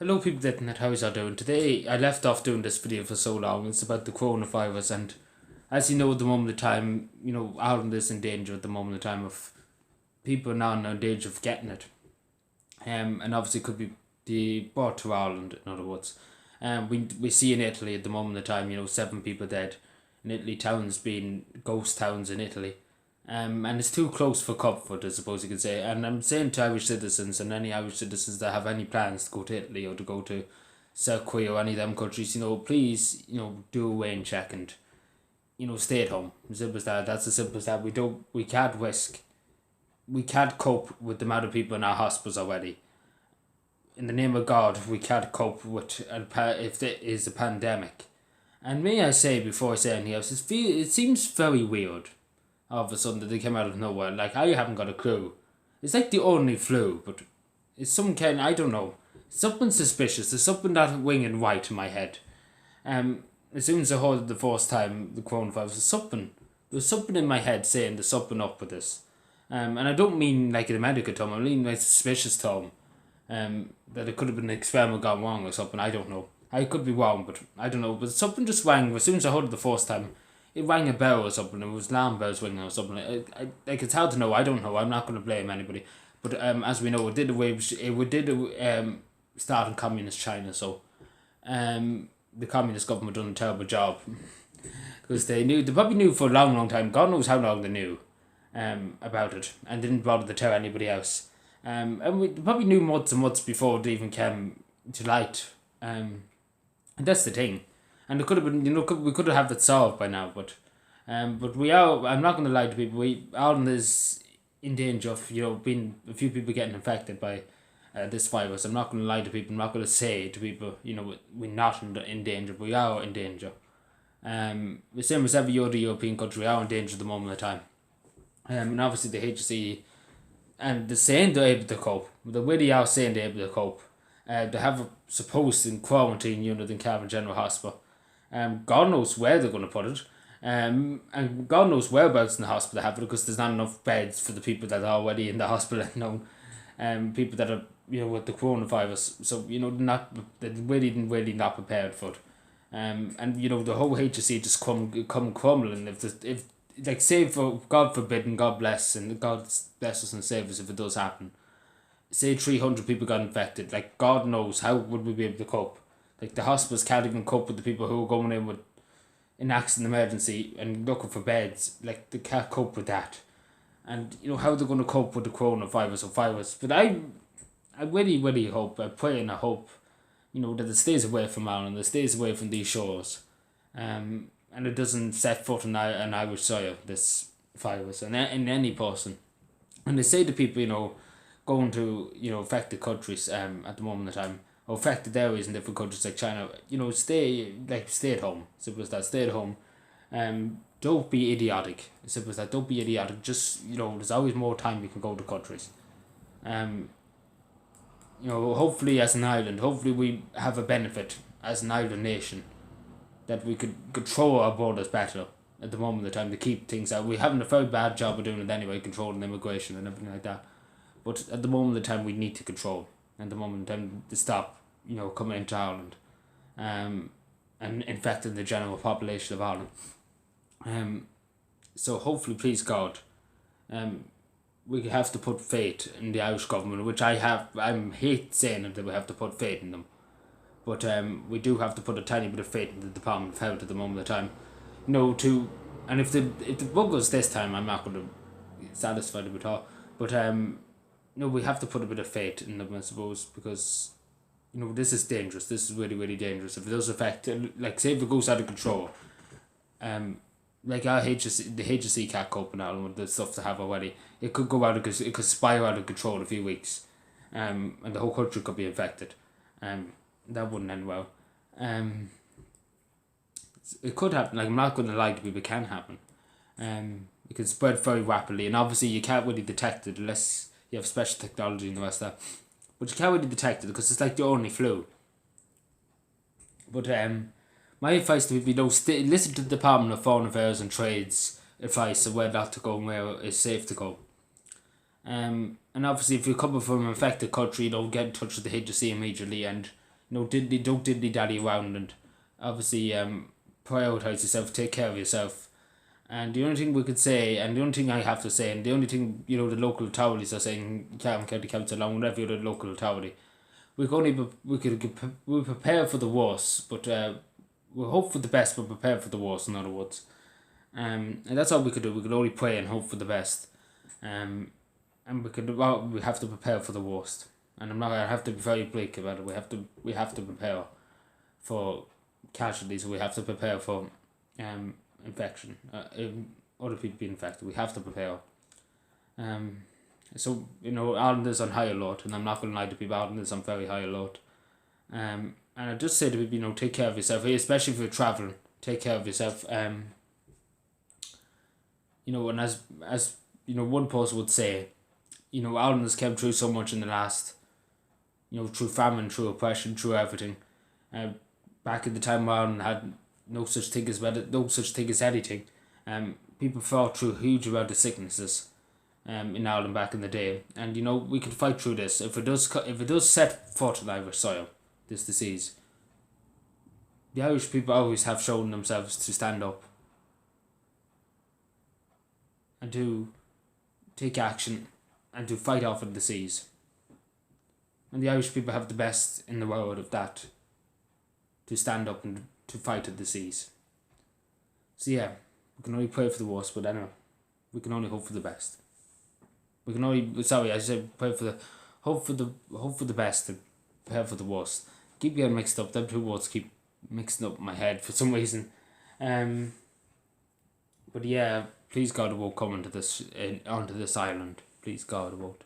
Hello people of the internet, how is you doing? Today I left off doing this video for so long. It's about the coronavirus, and as you know at the moment of time, Ireland is in danger at the moment of time of people now in danger of getting it. And obviously could be brought to Ireland, in other words. We see in Italy at the moment of time, 7 people dead in Italy, towns being ghost towns in Italy. And it's too close for comfort, I suppose you could say. And I'm saying to Irish citizens and any Irish citizens that have any plans to go to Italy or to go to South Korea or any of them countries, please, do a weighing check and, stay at home. As simple as that. That's as simple as that. We can't cope with the amount of people in our hospitals already. In the name of God, we can't cope with if it is a pandemic. And may I say, before I say anything else, it seems very weird all of a sudden that they came out of nowhere. Like, I haven't got a clue. It's like the only flu, but it's some kind, I don't know. Something suspicious. There's something that winging white in my head. As soon as I heard it the first time, the coronavirus, there was something in my head saying there's something up with this. And I don't mean like in a medical term, I mean like suspicious term. That it could have been an experiment gone wrong or something, I don't know. I could be wrong, but I don't know. But something just rang, as soon as I heard it the first time, it rang a bell or something. It was alarm bells ringing or something. It's hard to know. I don't know. I'm not going to blame anybody. But as we know, it did start in communist China. So the communist government done a terrible job because they probably knew for a long, long time. God knows how long they knew about it and didn't bother to tell anybody else. And we probably knew months and months before it even came to light. And that's the thing. And it could have been, we could have that solved by now, but we are. I'm not going to lie to people. Ireland is in danger of being a few people getting infected by this virus. I'm not going to lie to people. I'm not going to say to people, we're not in danger. But we are in danger. The same as every other European country, we are in danger at the moment of time. And obviously the HSE and they're saying they're able to cope. They really are saying they're able to cope. They have a supposed in quarantine unit in Cavan General Hospital. God knows where they're going to put it. And God knows whereabouts in the hospital they have it because there's not enough beds for the people that are already in the hospital. People that are with the coronavirus. So they're really not prepared for it. And the whole HSE just come crumbling if like say for God forbid and God bless and God bless us and save us if it does happen. Say 300 people got infected. Like God knows how would we be able to cope. Like the hospitals can't even cope with the people who are going in with an accident emergency and looking for beds. Like they can't cope with that. And how they're going to cope with the coronavirus or virus. But I really, really hope, I pray and I hope, that it stays away from Ireland, it stays away from these shores. And it doesn't set foot on Irish soil, this virus, and in any person. And they say to people, going to, affected countries at the moment of time, or affected areas in different countries like China, stay at home. Simple as that, stay at home. Don't be idiotic. Simple as that, don't be idiotic. Just, there's always more time you can go to countries. Hopefully as an island, hopefully we have a benefit as an island nation that we could control our borders better at the moment of the time to keep things out. We're having a very bad job of doing it anyway, controlling immigration and everything like that. But at the moment of the time we need to control. At the moment of the time to stop, coming into Ireland. And infecting the general population of Ireland. So hopefully, please God, we have to put faith in the Irish government, which I hate saying it, that we have to put faith in them. But we do have to put a tiny bit of faith in the Department of Health at the moment of the time. And if the bug goes this time, I'm not going to be satisfied with it all. But we have to put a bit of faith in them, I suppose, because this is dangerous. This is really, really dangerous. If it does affect, like say if it goes out of control, like our HSC, the HSC can't cope now with the stuff they have already. It could go out because it could spiral out of control in a few weeks, and the whole country could be infected. That wouldn't end well. It could happen. Like I'm not going to lie to people, it can happen. It can spread very rapidly, and obviously you can't really detect it unless you have special technology and the rest of that. But you can't really detect it because it's like the only flu. But my advice to people, listen to the Department of Foreign Affairs and Trade's advice of where not to go and where is safe to go. And obviously if you're coming from an infected country, get in touch with the HSE immediately and don't diddly daddy around, and obviously prioritize yourself, take care of yourself. And the only thing we could say, and the only thing I have to say, and the only thing the local authorities are saying, Cavan County Council, along with every other local authority, we prepare for the worst, but we hope for the best, but prepare for the worst. In other words, and that's all we could do. We could only pray and hope for the best, and we have to prepare for the worst. And I have to be very bleak about it. We have to prepare for casualties. We have to prepare for infection. Other people being infected. We have to prepare. So Ireland is on high alert, and I'm not going to lie to people. Ireland is on very high alert. And I just say to people, take care of yourself, especially if you're traveling. Take care of yourself. And as one person would say, Ireland has come through so much in the last, through famine, through oppression, through everything. Back in the time Ireland had no such thing as anything. People fought through huge amount of sicknesses. In Ireland back in the day, and we can fight through this if it does set foot on Irish soil, this disease. The Irish people always have shown themselves to stand up and to take action and to fight off a disease. And the Irish people have the best in the world of that, to stand up and to fight a disease. So yeah, we can only pray for the worst, but anyway, we can only hope for the best. We can only pray for the hope for the best and prepare for the worst. Keep getting mixed up. Them two words keep mixing up in my head for some reason. But yeah, please God, it won't come onto this island. Please God, it won't.